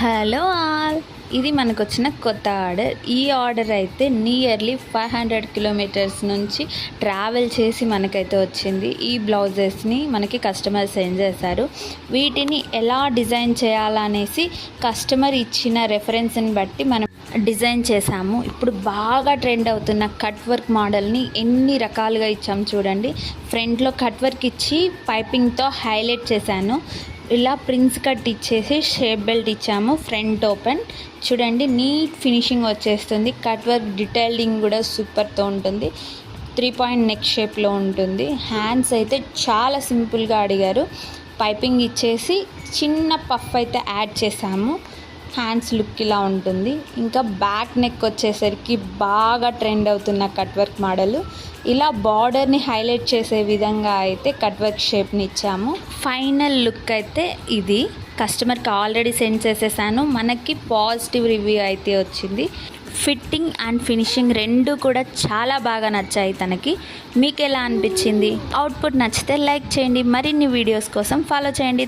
Hello all, ఇది మనకు వచ్చిన కొత్త ఆర్డర్. ఈ ఆర్డర్ అయితే నియర్లీ 500 కిలోమీటర్స్ నుంచి ట్రావెల్ చేసి మనకైతే వచ్చింది. ఈ బ్లౌజెస్ని మనకి కస్టమర్ సెండ్ చేశారు. వీటిని ఎలా డిజైన్ చేయాలనేసి కస్టమర్ ఇచ్చిన రెఫరెన్స్ని బట్టి మనం డిజైన్ చేసాము. ఇప్పుడు బాగా ట్రెండ్ అవుతున్న కట్ వర్క్ మోడల్ని ఎన్ని రకాలుగా ఇచ్చాము చూడండి. ఫ్రంట్లో కట్ వర్క్ ఇచ్చి పైపింగ్తో హైలైట్ చేశాను. ఇలా ప్రిన్స్ కట్ ఇచ్చేసి షేప్ బెల్ట్ ఇచ్చాము. ఫ్రంట్ ఓపెన్ చూడండి, నీట్ ఫినిషింగ్ వచ్చేస్తుంది. కట్ వర్క్ డీటెయిలింగ్ కూడా సూపర్తో ఉంటుంది. 3 పాయింట్ నెక్ షేప్లో ఉంటుంది. హ్యాండ్స్ అయితే చాలా సింపుల్గా అడిగారు. పైపింగ్ ఇచ్చేసి చిన్న పఫ్ అయితే యాడ్ చేసాము. హ్యాండ్స్ లుక్ ఇలా ఉంటుంది. ఇంకా బ్యాక్ నెక్ వచ్చేసరికి బాగా ట్రెండ్ అవుతున్న కట్ వర్క్ మోడల్. ఇలా బార్డర్ని హైలైట్ చేసే విధంగా అయితే కట్ వర్క్ షేప్ని ఇచ్చాము. ఫైనల్ లుక్ అయితే ఇది. కస్టమర్కి ఆల్రెడీ సెండ్ చేసేసాను. మనకి పాజిటివ్ రివ్యూ అయితే వచ్చింది. ఫిట్టింగ్ అండ్ ఫినిషింగ్ రెండు కూడా చాలా బాగా నచ్చాయి తనకి. మీకు ఎలా అనిపించింది? అవుట్పుట్ నచ్చితే లైక్ చేయండి. మరిన్ని వీడియోస్ కోసం ఫాలో చేయండి.